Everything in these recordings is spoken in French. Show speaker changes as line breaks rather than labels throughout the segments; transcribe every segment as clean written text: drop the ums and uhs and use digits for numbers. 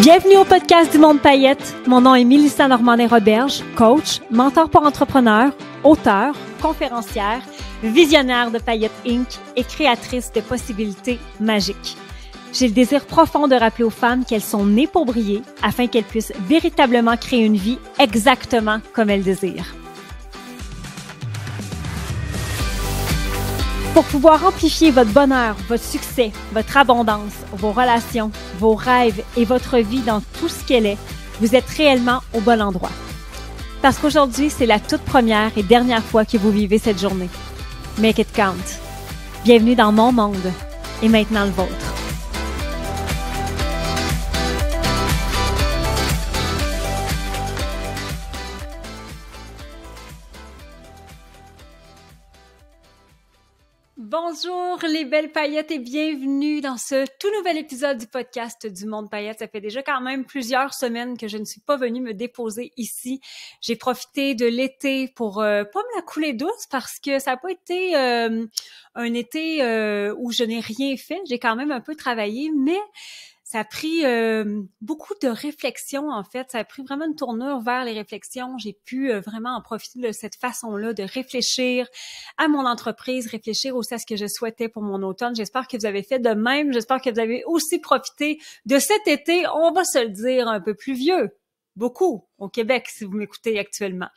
Bienvenue au podcast du Monde Paillettes. Mon nom est Mélissa Normandin-Roberge, coach, mentor pour entrepreneurs, auteure, conférencière, visionnaire de Paillettes Inc. et créatrice de possibilités magiques. J'ai le désir profond de rappeler aux femmes qu'elles sont nées pour briller afin qu'elles puissent véritablement créer une vie exactement comme elles désirent. Pour pouvoir amplifier votre bonheur, votre succès, votre abondance, vos relations, vos rêves et votre vie dans tout ce qu'elle est, vous êtes réellement au bon endroit. Parce qu'aujourd'hui, c'est la toute première et dernière fois que vous vivez cette journée. Make it count. Bienvenue dans mon monde et maintenant le vôtre. Bonjour les belles paillettes et bienvenue dans ce tout nouvel épisode du podcast du Monde Paillettes. Ça fait déjà quand même plusieurs semaines que je ne suis pas venue me déposer ici. J'ai profité de l'été pour pas me la couler douce parce que ça n'a pas été un été où je n'ai rien fait. J'ai quand même un peu travaillé, mais ça a pris beaucoup de réflexion, en fait. Ça a pris vraiment une tournure vers les réflexions. J'ai pu vraiment en profiter de cette façon-là de réfléchir à mon entreprise, réfléchir aussi à ce que je souhaitais pour mon automne. J'espère que vous avez fait de même. J'espère que vous avez aussi profité de cet été, on va se le dire, un peu pluvieux. Beaucoup au Québec, si vous m'écoutez actuellement.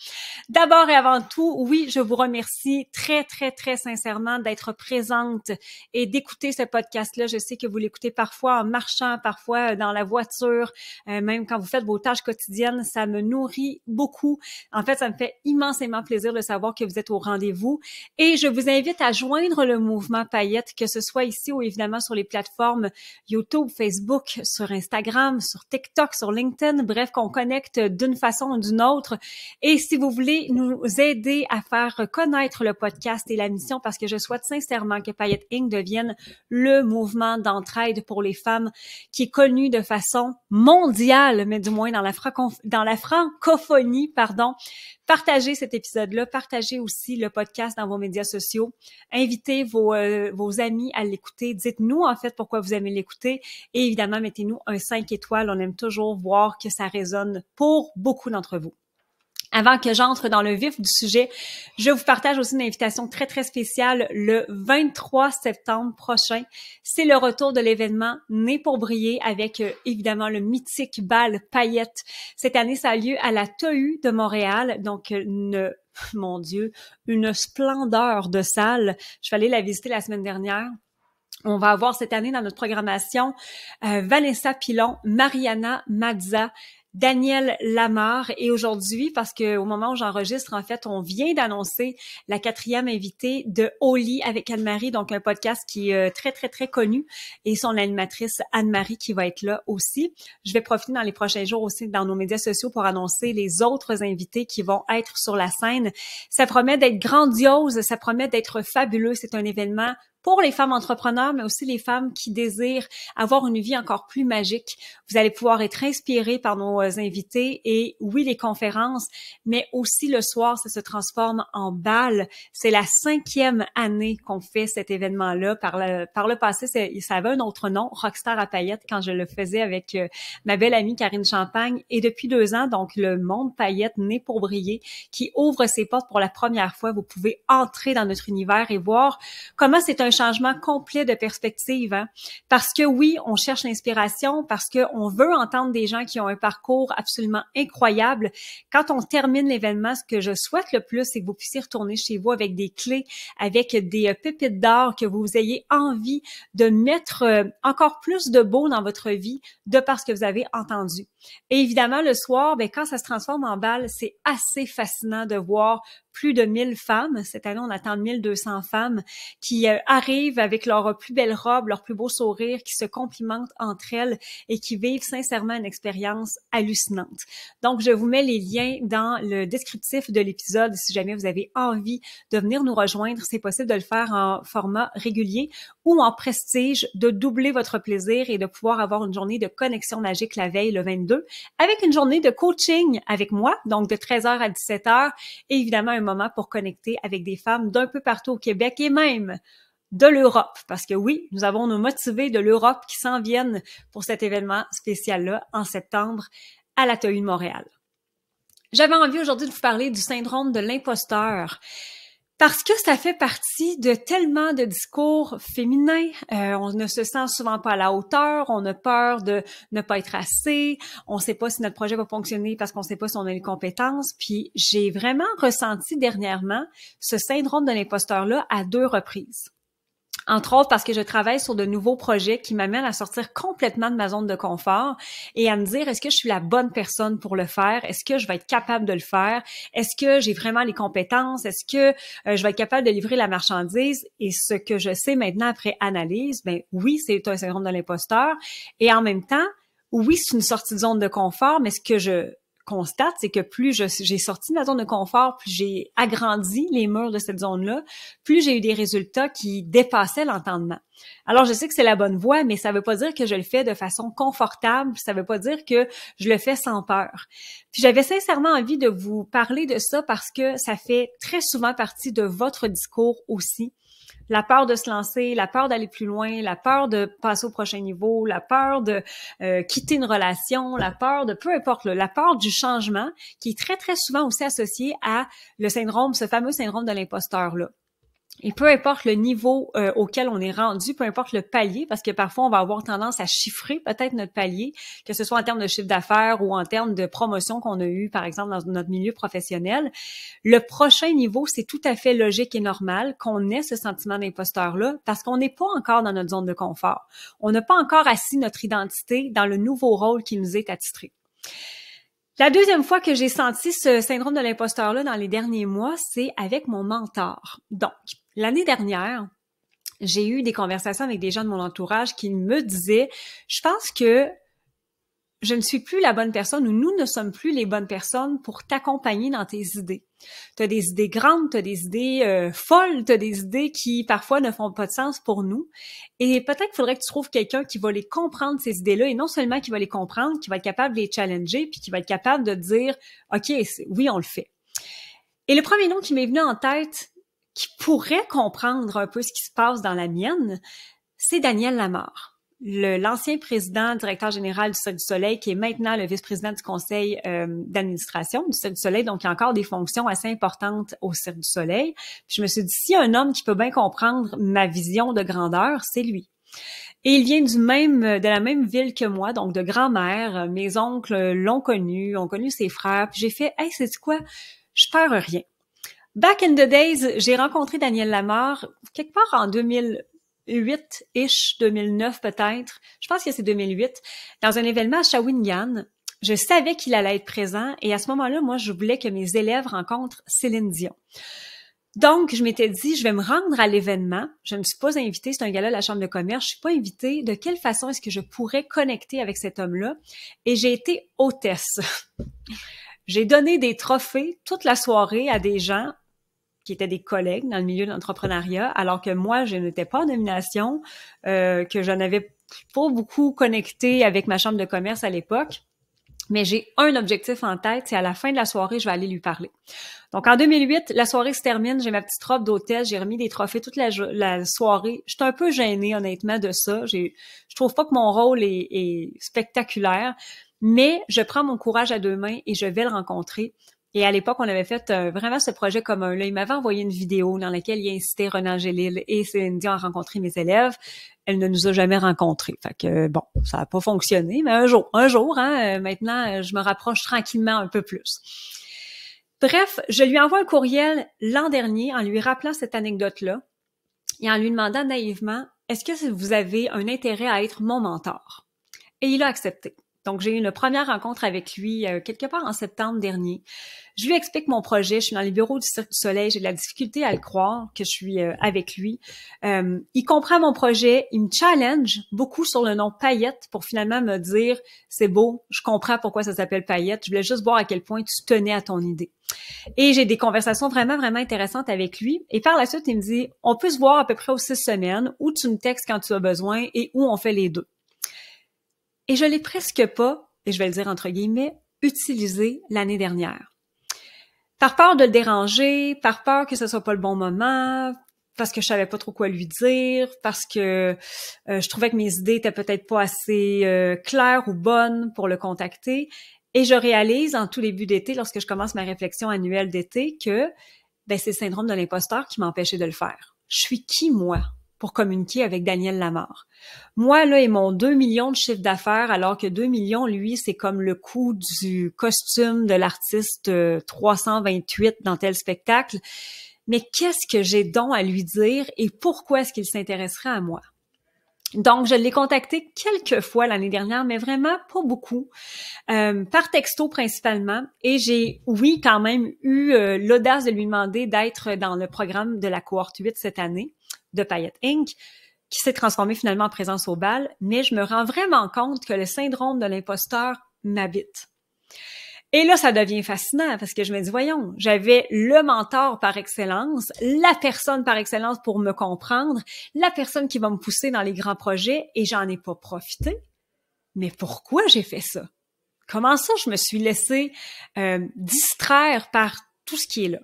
D'abord et avant tout, oui, je vous remercie très, très, très sincèrement d'être présente et d'écouter ce podcast-là. Je sais que vous l'écoutez parfois en marchant, parfois dans la voiture, même quand vous faites vos tâches quotidiennes. Ça me nourrit beaucoup. En fait, ça me fait immensément plaisir de savoir que vous êtes au rendez-vous. Et je vous invite à joindre le mouvement Paillettes, que ce soit ici ou évidemment sur les plateformes YouTube, Facebook, sur Instagram, sur TikTok, sur LinkedIn. Bref, qu'on connecte d'une façon ou d'une autre. Et si vous voulez nous aider à faire connaître le podcast et la mission, parce que je souhaite sincèrement que Paillettes Inc. devienne le mouvement d'entraide pour les femmes qui est connu de façon mondiale, mais du moins dans la francophonie, Partagez cet épisode-là, partagez aussi le podcast dans vos médias sociaux, invitez vos amis à l'écouter, dites-nous en fait pourquoi vous aimez l'écouter et évidemment mettez-nous un 5 étoiles, on aime toujours voir que ça résonne pour beaucoup d'entre vous. Avant que j'entre dans le vif du sujet, je vous partage aussi une invitation très, très spéciale le 23 septembre prochain. C'est le retour de l'événement Né pour briller avec évidemment le mythique bal Paillettes. Cette année, ça a lieu à la TAU de Montréal, donc une splendeur de salle. Je suis allée la visiter la semaine dernière. On va avoir cette année dans notre programmation Vanessa Pilon, Mariana Mazza, Daniel Lamarre et aujourd'hui, parce que au moment où j'enregistre, en fait, on vient d'annoncer la 4e invitée de Au lit avec Anne-Marie, donc un podcast qui est très, très, très connu et son animatrice Anne-Marie qui va être là aussi. Je vais profiter dans les prochains jours aussi dans nos médias sociaux pour annoncer les autres invités qui vont être sur la scène. Ça promet d'être grandiose, ça promet d'être fabuleux. C'est un événement pour les femmes entrepreneurs, mais aussi les femmes qui désirent avoir une vie encore plus magique. Vous allez pouvoir être inspirés par nos invités et oui, les conférences, mais aussi le soir, ça se transforme en bal. C'est la 5e année qu'on fait cet événement-là. Par le passé, ça avait un autre nom, Rockstar à Paillettes, quand je le faisais avec ma belle amie Karine Champagne. Et depuis 2 ans, donc le Monde Paillettes Né pour briller, qui ouvre ses portes pour la première fois. Vous pouvez entrer dans notre univers et voir comment c'est un changement complet de perspective, hein? Parce que oui, on cherche l'inspiration, parce qu'on veut entendre des gens qui ont un parcours absolument incroyable. Quand on termine l'événement, ce que je souhaite le plus, c'est que vous puissiez retourner chez vous avec des clés, avec des pépites d'or, que vous ayez envie de mettre encore plus de beau dans votre vie de par ce que vous avez entendu. Et évidemment, le soir, quand ça se transforme en bal, c'est assez fascinant de voir plus de 1000 femmes. Cette année, on attend 1200 femmes qui arrivent avec leurs plus belles robes, leurs plus beaux sourires, qui se complimentent entre elles et qui vivent sincèrement une expérience hallucinante. Donc, je vous mets les liens dans le descriptif de l'épisode. Si jamais vous avez envie de venir nous rejoindre, c'est possible de le faire en format régulier ou en prestige, de doubler votre plaisir et de pouvoir avoir une journée de connexion magique la veille, le 22, avec une journée de coaching avec moi, donc de 13h à 17h, et évidemment un moment pour connecter avec des femmes d'un peu partout au Québec et même de l'Europe, parce que oui, nous avons nos motivés de l'Europe qui s'en viennent pour cet événement spécial-là en septembre à l'Atelier de Montréal. J'avais envie aujourd'hui de vous parler du syndrome de l'imposteur. Parce que ça fait partie de tellement de discours féminins. On ne se sent souvent pas à la hauteur, on a peur de ne pas être assez, on ne sait pas si notre projet va fonctionner parce qu'on ne sait pas si on a les compétences. Puis j'ai vraiment ressenti dernièrement ce syndrome de l'imposteur-là à 2 reprises. Entre autres parce que je travaille sur de nouveaux projets qui m'amènent à sortir complètement de ma zone de confort et à me dire, est-ce que je suis la bonne personne pour le faire? Est-ce que je vais être capable de le faire? Est-ce que j'ai vraiment les compétences? Est-ce que je vais être capable de livrer la marchandise? Et ce que je sais maintenant après analyse, ben oui, c'est un syndrome de l'imposteur. Et en même temps, oui, c'est une sortie de zone de confort, mais ce que je constate, c'est que plus j'ai sorti de ma zone de confort, plus j'ai agrandi les murs de cette zone-là, plus j'ai eu des résultats qui dépassaient l'entendement. Alors, je sais que c'est la bonne voie, mais ça veut pas dire que je le fais de façon confortable, ça veut pas dire que je le fais sans peur. Puis j'avais sincèrement envie de vous parler de ça parce que ça fait très souvent partie de votre discours aussi. La peur de se lancer, la peur d'aller plus loin, la peur de passer au prochain niveau, la peur de quitter une relation, la peur de peu importe, la peur du changement qui est très, très souvent aussi associée à le syndrome, ce fameux syndrome de l'imposteur-là. Et peu importe le niveau auquel on est rendu, peu importe le palier, parce que parfois on va avoir tendance à chiffrer peut-être notre palier, que ce soit en termes de chiffre d'affaires ou en termes de promotion qu'on a eu, par exemple, dans notre milieu professionnel. Le prochain niveau, c'est tout à fait logique et normal qu'on ait ce sentiment d'imposteur-là parce qu'on n'est pas encore dans notre zone de confort. On n'a pas encore assis notre identité dans le nouveau rôle qui nous est attitré. La deuxième fois que j'ai senti ce syndrome de l'imposteur-là dans les derniers mois, c'est avec mon mentor. Donc, l'année dernière, j'ai eu des conversations avec des gens de mon entourage qui me disaient « Je pense que je ne suis plus la bonne personne ou nous ne sommes plus les bonnes personnes pour t'accompagner dans tes idées. Tu as des idées grandes, tu as des idées folles, tu as des idées qui parfois ne font pas de sens pour nous. Et peut-être qu'il faudrait que tu trouves quelqu'un qui va les comprendre, ces idées-là, et non seulement qui va les comprendre, qui va être capable de les challenger, puis qui va être capable de dire « OK, oui, on le fait ». Et le premier nom qui m'est venu en tête, qui pourrait comprendre un peu ce qui se passe dans la mienne, c'est Daniel Lamarre. L'ancien président, directeur général du Cirque du Soleil, qui est maintenant le vice-président du conseil d'administration du Cirque du Soleil, donc il y a encore des fonctions assez importantes au Cirque du Soleil. Puis je me suis dit, s'il y a un homme qui peut bien comprendre ma vision de grandeur, c'est lui. Et il vient de la même ville que moi, donc de grand-mère. Mes oncles l'ont connu, ont connu ses frères. Puis j'ai fait, hey, sais-tu quoi? Je perds rien. Back in the days, j'ai rencontré Daniel Lamarre quelque part en 2008-ish, 2009 peut-être. Je pense que c'est 2008. Dans un événement à Shawinigan, je savais qu'il allait être présent et à ce moment-là, moi, je voulais que mes élèves rencontrent Céline Dion. Donc, je m'étais dit, je vais me rendre à l'événement. Je ne suis pas invitée, c'est un gala de la Chambre de commerce. Je suis pas invitée. De quelle façon est-ce que je pourrais connecter avec cet homme-là? Et j'ai été hôtesse. J'ai donné des trophées toute la soirée à des gens qui étaient des collègues dans le milieu de l'entrepreneuriat, alors que moi, je n'étais pas en nomination, que je n'avais pas beaucoup connecté avec ma chambre de commerce à l'époque. Mais j'ai un objectif en tête, c'est à la fin de la soirée, je vais aller lui parler. Donc, en 2008, la soirée se termine, j'ai ma petite robe d'hôtesse, j'ai remis des trophées toute la soirée. Je suis un peu gênée, honnêtement, de ça. Je trouve pas que mon rôle est spectaculaire, mais je prends mon courage à 2 mains et je vais le rencontrer. Et à l'époque, on avait fait vraiment ce projet commun. Là, il m'avait envoyé une vidéo dans laquelle il incitait Renan Angélil et Céline Dion à rencontrer mes élèves. Elle ne nous a jamais rencontrés. Fait que bon, ça n'a pas fonctionné, mais un jour, maintenant, je me rapproche tranquillement un peu plus. Bref, je lui envoie un courriel l'an dernier en lui rappelant cette anecdote-là et en lui demandant naïvement, est-ce que vous avez un intérêt à être mon mentor? Et il a accepté. Donc, j'ai eu une première rencontre avec lui quelque part en septembre dernier. Je lui explique mon projet. Je suis dans les bureaux du Cirque du Soleil. J'ai de la difficulté à le croire que je suis avec lui. Il comprend mon projet. Il me challenge beaucoup sur le nom Paillette pour finalement me dire « C'est beau, je comprends pourquoi ça s'appelle Paillette. Je voulais juste voir à quel point tu tenais à ton idée. » Et j'ai des conversations vraiment, vraiment intéressantes avec lui. Et par la suite, il me dit « On peut se voir à peu près aux 6 semaines où tu me textes quand tu as besoin et où on fait les deux. » Et je l'ai presque pas, et je vais le dire entre guillemets, utilisé l'année dernière. Par peur de le déranger, par peur que ce soit pas le bon moment, parce que je savais pas trop quoi lui dire, parce que je trouvais que mes idées étaient peut-être pas assez claires ou bonnes pour le contacter. Et je réalise en tout début d'été, lorsque je commence ma réflexion annuelle d'été, que c'est le syndrome de l'imposteur qui m'empêchait de le faire. Je suis qui, moi, pour communiquer avec Daniel Lamarre? Moi, là, et mon 2 millions de chiffre d'affaires, alors que 2 millions, lui, c'est comme le coût du costume de l'artiste 328 dans tel spectacle. Mais qu'est-ce que j'ai donc à lui dire et pourquoi est-ce qu'il s'intéresserait à moi? Donc, je l'ai contacté quelques fois l'année dernière, mais vraiment pas beaucoup, par texto principalement. Et j'ai, oui, quand même eu l'audace de lui demander d'être dans le programme de la cohorte 8 cette année de Paillettes Inc., qui s'est transformé finalement en présence au bal. Mais je me rends vraiment compte que le syndrome de l'imposteur m'habite. Et là, ça devient fascinant parce que je me dis, voyons, j'avais le mentor par excellence, la personne par excellence pour me comprendre, la personne qui va me pousser dans les grands projets et j'en ai pas profité. Mais pourquoi j'ai fait ça? Comment ça, je me suis laissée distraire par tout ce qui est là?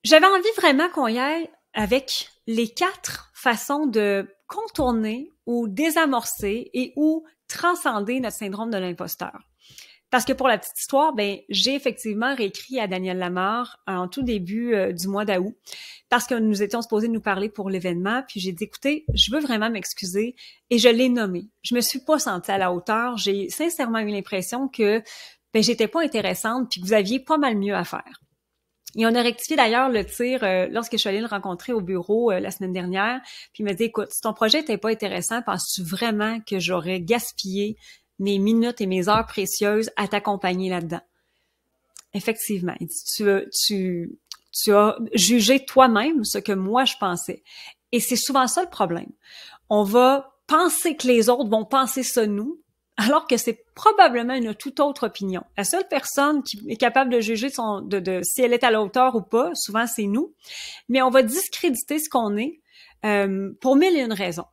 J'avais envie vraiment qu'on y aille avec les 4 façons de contourner ou désamorcer et ou transcender notre syndrome de l'imposteur. Parce que pour la petite histoire, j'ai effectivement réécrit à Daniel Lamarre en tout début du mois d'août parce que nous étions supposés nous parler pour l'événement. Puis j'ai dit, écoutez, je veux vraiment m'excuser et je l'ai nommé. Je me suis pas sentie à la hauteur. J'ai sincèrement eu l'impression que j'étais pas intéressante puis que vous aviez pas mal mieux à faire. Et on a rectifié d'ailleurs le tir lorsque je suis allée le rencontrer au bureau la semaine dernière. Puis il m'a dit, écoute, si ton projet n'était pas intéressant, penses-tu vraiment que j'aurais gaspillé mes minutes et mes heures précieuses à t'accompagner là-dedans? Effectivement, il dit, tu as jugé toi-même ce que moi je pensais. Et c'est souvent ça le problème. On va penser que les autres vont penser ça nous, alors que c'est probablement une toute autre opinion. La seule personne qui est capable de juger si elle est à la hauteur ou pas, souvent c'est nous, mais on va discréditer ce qu'on est pour 1001 raisons.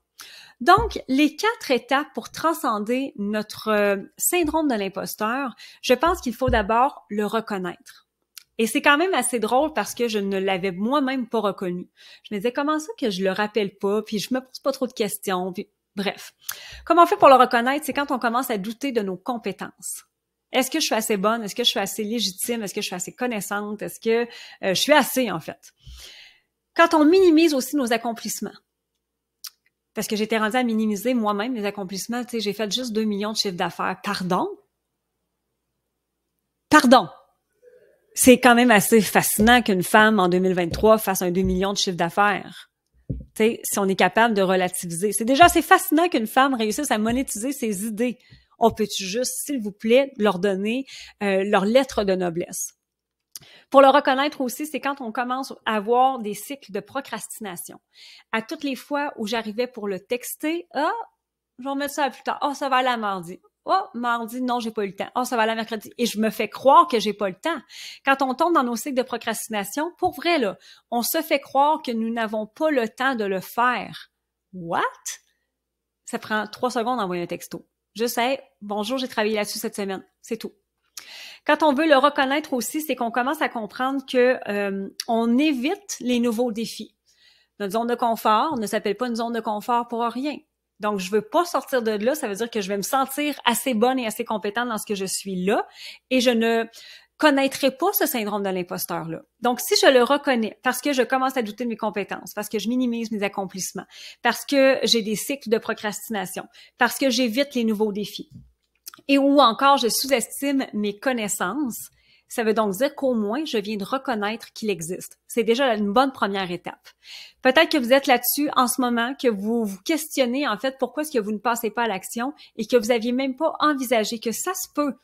Donc, les 4 étapes pour transcender notre syndrome de l'imposteur, je pense qu'il faut d'abord le reconnaître. Et c'est quand même assez drôle parce que je ne l'avais moi-même pas reconnu. Je me disais, comment ça que je le rappelle pas, puis je me pose pas trop de questions, puis bref. Comment on fait pour le reconnaître? C'est quand on commence à douter de nos compétences. Est-ce que je suis assez bonne? Est-ce que je suis assez légitime? Est-ce que je suis assez connaissante? Est-ce que je suis assez, en fait? Quand on minimise aussi nos accomplissements. Parce que j'étais rendue à minimiser moi-même les accomplissements. Tu sais, j'ai fait juste 2 millions de chiffre d'affaires. Pardon? C'est quand même assez fascinant qu'une femme en 2023 fasse un 2 millions de chiffre d'affaires. Tu sais, si on est capable de relativiser. C'est déjà assez fascinant qu'une femme réussisse à monétiser ses idées. On peut-tu juste, s'il vous plaît, leur donner leur lettre de noblesse? Pour le reconnaître aussi, c'est quand on commence à avoir des cycles de procrastination. À toutes les fois où j'arrivais pour le texter, je vais remettre ça à plus tard. Ça va aller à mardi. Mardi, non, j'ai pas eu le temps. Ça va aller à mercredi. Et je me fais croire que j'ai pas le temps. Quand on tombe dans nos cycles de procrastination, pour vrai, là, on se fait croire que nous n'avons pas le temps de le faire. What? Ça prend 3 secondes d'envoyer un texto. Je sais, bonjour, j'ai travaillé là-dessus cette semaine. C'est tout. Quand on veut le reconnaître aussi, c'est qu'on commence à comprendre que on évite les nouveaux défis. Notre zone de confort ne s'appelle pas une zone de confort pour rien. Donc, je veux pas sortir de là, ça veut dire que je vais me sentir assez bonne et assez compétente dans ce que je suis là et je ne connaîtrai pas ce syndrome de l'imposteur-là. Donc, si je le reconnais parce que je commence à douter de mes compétences, parce que je minimise mes accomplissements, parce que j'ai des cycles de procrastination, parce que j'évite les nouveaux défis, et ou encore je sous-estime mes connaissances, ça veut donc dire qu'au moins je viens de reconnaître qu'il existe. C'est déjà une bonne première étape. Peut-être que vous êtes là-dessus en ce moment, que vous vous questionnez en fait pourquoi est-ce que vous ne passez pas à l'action et que vous aviez même pas envisagé que ça se peut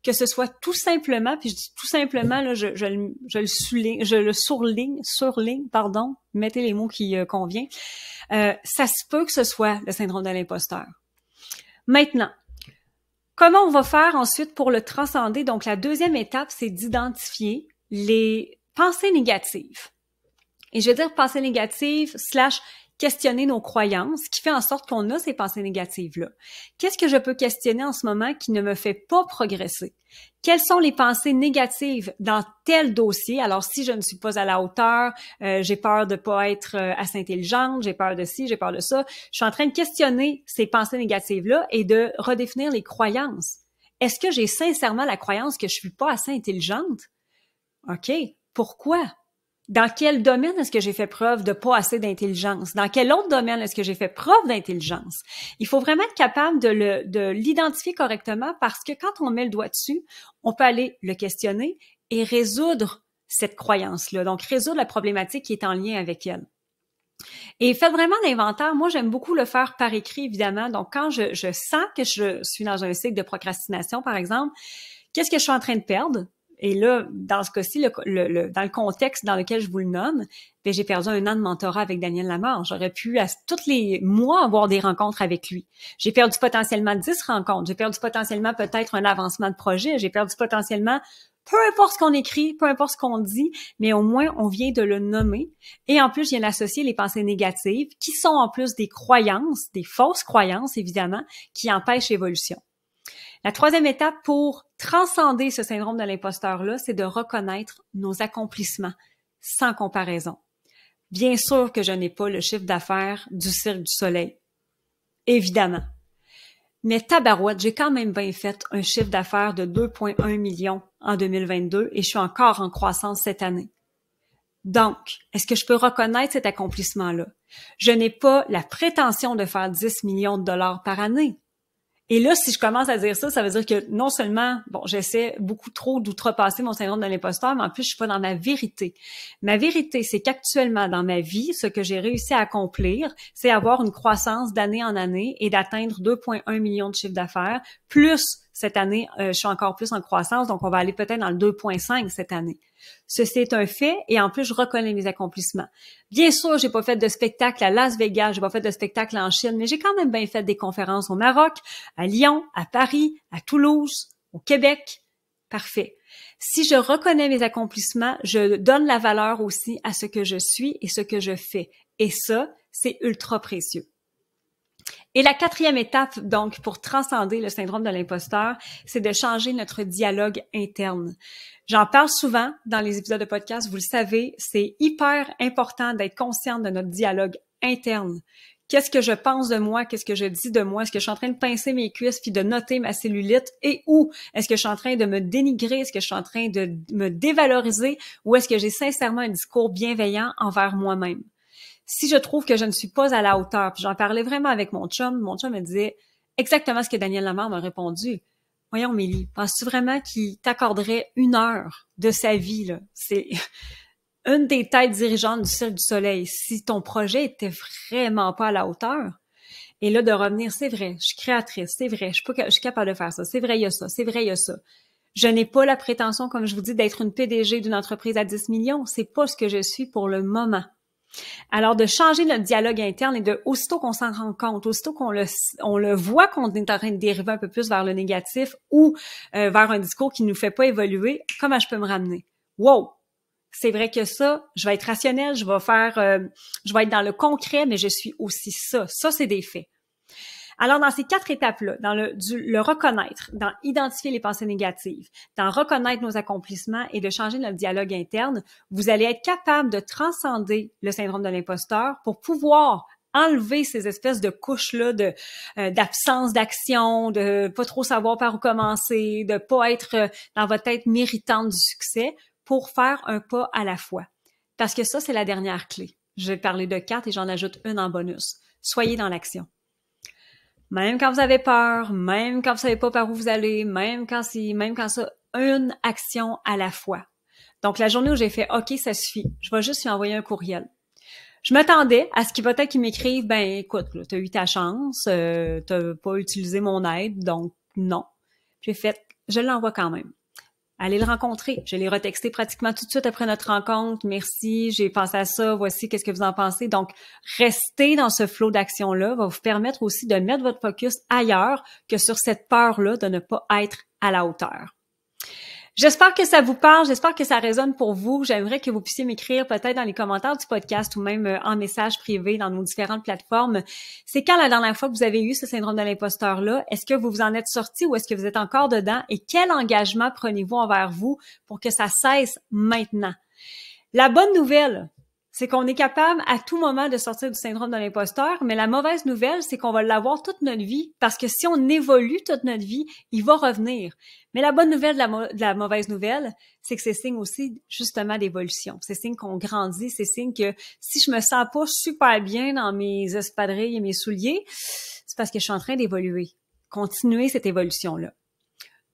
que ce soit tout simplement, puis je dis tout simplement, là, je le souligne, je le surligne, pardon, mettez les mots qui conviennent, ça se peut que ce soit le syndrome de l'imposteur. Maintenant, comment on va faire ensuite pour le transcender? Donc, la deuxième étape, c'est d'identifier les pensées négatives. Et je veux dire pensées négatives / questionner nos croyances, qui fait en sorte qu'on a ces pensées négatives-là. Qu'est-ce que je peux questionner en ce moment qui ne me fait pas progresser? Quelles sont les pensées négatives dans tel dossier? Alors, si je ne suis pas à la hauteur, j'ai peur de pas être assez intelligente, j'ai peur de ci, j'ai peur de ça. Je suis en train de questionner ces pensées négatives-là et de redéfinir les croyances. Est-ce que j'ai sincèrement la croyance que je suis pas assez intelligente? OK. Pourquoi? Dans quel domaine est-ce que j'ai fait preuve de pas assez d'intelligence? Dans quel autre domaine est-ce que j'ai fait preuve d'intelligence? Il faut vraiment être capable de l'identifier correctement parce que quand on met le doigt dessus, on peut aller le questionner et résoudre cette croyance-là. Donc, résoudre la problématique qui est en lien avec elle. Et faites vraiment l'inventaire. Moi, j'aime beaucoup le faire par écrit, évidemment. Donc, quand je sens que je suis dans un cycle de procrastination, par exemple, qu'est-ce que je suis en train de perdre? Et là, dans ce cas-ci, dans le contexte dans lequel je vous le nomme, bien, j'ai perdu 1 an de mentorat avec Daniel Lamarre. J'aurais pu, tous les mois, avoir des rencontres avec lui. J'ai perdu potentiellement 10 rencontres. J'ai perdu potentiellement peut-être un avancement de projet. J'ai perdu potentiellement peu importe ce qu'on écrit, peu importe ce qu'on dit, mais au moins, on vient de le nommer. Et en plus, je viens d'associer les pensées négatives, qui sont en plus des croyances, des fausses croyances, évidemment, qui empêchent l'évolution. La 3e étape pour transcender ce syndrome de l'imposteur-là, c'est de reconnaître nos accomplissements sans comparaison. Bien sûr que je n'ai pas le chiffre d'affaires du Cirque du Soleil. Évidemment. Mais tabarouette, j'ai quand même bien fait un chiffre d'affaires de 2,1 millions en 2022 et je suis encore en croissance cette année. Donc, est-ce que je peux reconnaître cet accomplissement-là? Je n'ai pas la prétention de faire 10 millions de dollars par année. Et là, si je commence à dire ça, ça veut dire que non seulement, j'essaie beaucoup trop d'outrepasser mon syndrome de l'imposteur, mais en plus, je suis pas dans ma vérité. Ma vérité, c'est qu'actuellement, dans ma vie, ce que j'ai réussi à accomplir, c'est avoir une croissance d'année en année et d'atteindre 2,1 millions de chiffre d'affaires, plus cette année, je suis encore plus en croissance, donc on va aller peut-être dans le 2,5 cette année. Ceci est un fait et en plus, je reconnais mes accomplissements. Bien sûr, j'ai pas fait de spectacle à Las Vegas, j'ai pas fait de spectacle en Chine, mais j'ai quand même bien fait des conférences au Maroc, à Lyon, à Paris, à Toulouse, au Québec. Parfait. Si je reconnais mes accomplissements, je donne la valeur aussi à ce que je suis et ce que je fais. Et ça, c'est ultra précieux. Et la 4e étape, donc, pour transcender le syndrome de l'imposteur, c'est de changer notre dialogue interne. J'en parle souvent dans les épisodes de podcast, vous le savez, c'est hyper important d'être consciente de notre dialogue interne. Qu'est-ce que je pense de moi? Qu'est-ce que je dis de moi? Est-ce que je suis en train de pincer mes cuisses puis de noter ma cellulite? Et où? Est-ce que je suis en train de me dénigrer? Est-ce que je suis en train de me dévaloriser? Ou est-ce que j'ai sincèrement un discours bienveillant envers moi-même? Si je trouve que je ne suis pas à la hauteur, puis j'en parlais vraiment avec mon chum me disait exactement ce que Daniel Lamarre m'a répondu. Voyons, Mélie, penses-tu vraiment qu'il t'accorderait 1 heure de sa vie, là? C'est une des têtes dirigeantes du Cirque du Soleil. Si ton projet était vraiment pas à la hauteur, et là, de revenir, c'est vrai, je suis créatrice, c'est vrai, je suis capable de faire ça, c'est vrai, il y a ça, c'est vrai, il y a ça. Je n'ai pas la prétention, comme je vous dis, d'être une PDG d'une entreprise à 10 millions. C'est pas ce que je suis pour le moment. Alors, de changer notre dialogue interne et aussitôt qu'on s'en rend compte, aussitôt qu'on le voit qu'on est en train de dériver un peu plus vers le négatif ou vers un discours qui nous fait pas évoluer, comment je peux me ramener? Wow! C'est vrai que ça, je vais être rationnelle, je vais être dans le concret, mais je suis aussi ça. Ça, c'est des faits. Alors, dans ces 4 étapes-là, dans le reconnaître, dans identifier les pensées négatives, dans reconnaître nos accomplissements et de changer notre dialogue interne, vous allez être capable de transcender le syndrome de l'imposteur pour pouvoir enlever ces espèces de couches-là d'absence d'action, de pas trop savoir par où commencer, de pas être dans votre tête méritante du succès pour faire un pas à la fois. Parce que ça, c'est la dernière clé. Je vais parler de 4 et j'en ajoute une en bonus. Soyez dans l'action. Même quand vous avez peur, même quand vous savez pas par où vous allez, même quand ça, une action à la fois. Donc, la journée où j'ai fait « OK, ça suffit, je vais juste lui envoyer un courriel ». Je m'attendais à ce qu'il peut-être qu'il m'écrive « Ben, écoute, t'as eu ta chance, t'as pas utilisé mon aide, donc non ». J'ai fait « Je l'envoie quand même ». Allez le rencontrer. Je l'ai retexté pratiquement tout de suite après notre rencontre. Merci, j'ai pensé à ça. Voici, qu'est-ce que vous en pensez? Donc, rester dans ce flot d'action-là va vous permettre aussi de mettre votre focus ailleurs que sur cette peur-là de ne pas être à la hauteur. J'espère que ça vous parle, j'espère que ça résonne pour vous. J'aimerais que vous puissiez m'écrire peut-être dans les commentaires du podcast ou même en message privé dans nos différentes plateformes. C'est quand la dernière fois que vous avez eu ce syndrome de l'imposteur-là? Est-ce que vous vous en êtes sorti ou est-ce que vous êtes encore dedans? Et quel engagement prenez-vous envers vous pour que ça cesse maintenant? La bonne nouvelle, c'est qu'on est capable à tout moment de sortir du syndrome de l'imposteur, mais la mauvaise nouvelle, c'est qu'on va l'avoir toute notre vie parce que si on évolue toute notre vie, il va revenir. Mais la bonne nouvelle de la mauvaise nouvelle, c'est que c'est signe aussi justement d'évolution. C'est signe qu'on grandit, c'est signe que si je me sens pas super bien dans mes espadrilles et mes souliers, c'est parce que je suis en train d'évoluer. Continuer cette évolution-là.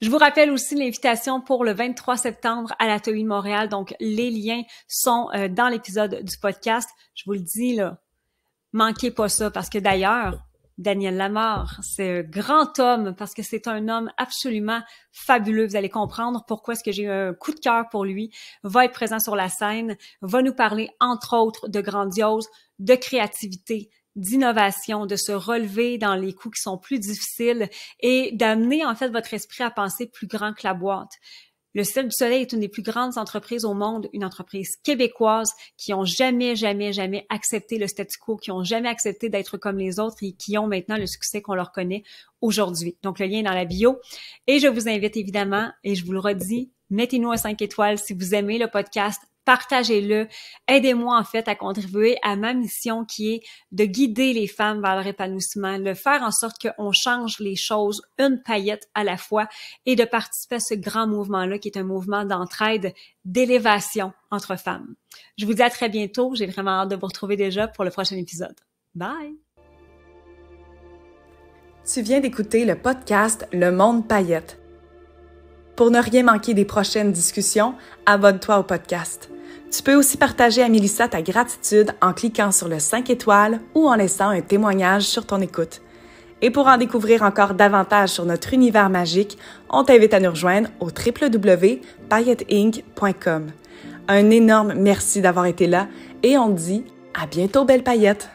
Je vous rappelle aussi l'invitation pour le 23 septembre à l'Atelier de Montréal. Donc, les liens sont dans l'épisode du podcast. Je vous le dis, là, manquez pas ça parce que d'ailleurs, Daniel Lamarre, c'est un grand homme parce que c'est un homme absolument fabuleux. Vous allez comprendre pourquoi est-ce que j'ai eu un coup de cœur pour lui. Va être présent sur la scène, va nous parler entre autres de grandiose, de créativité, d'innovation, de se relever dans les coups qui sont plus difficiles et d'amener en fait votre esprit à penser plus grand que la boîte. Le Cirque du Soleil est une des plus grandes entreprises au monde, une entreprise québécoise qui ont jamais accepté le statu quo, qui ont jamais accepté d'être comme les autres et qui ont maintenant le succès qu'on leur connaît aujourd'hui. Donc, le lien est dans la bio. Et je vous invite évidemment, et je vous le redis, mettez-nous un 5 étoiles si vous aimez le podcast. Partagez-le. Aidez-moi en fait à contribuer à ma mission qui est de guider les femmes vers leur épanouissement, de faire en sorte qu'on change les choses une paillette à la fois et de participer à ce grand mouvement-là qui est un mouvement d'entraide, d'élévation entre femmes. Je vous dis à très bientôt. J'ai vraiment hâte de vous retrouver déjà pour le prochain épisode. Bye!
Tu viens d'écouter le podcast Le Monde Paillette. Pour ne rien manquer des prochaines discussions, abonne-toi au podcast. Tu peux aussi partager à Mélissa ta gratitude en cliquant sur le 5 étoiles ou en laissant un témoignage sur ton écoute. Et pour en découvrir encore davantage sur notre univers magique, on t'invite à nous rejoindre au www.pailletteinc.com. Un énorme merci d'avoir été là et on te dit à bientôt, belle paillette!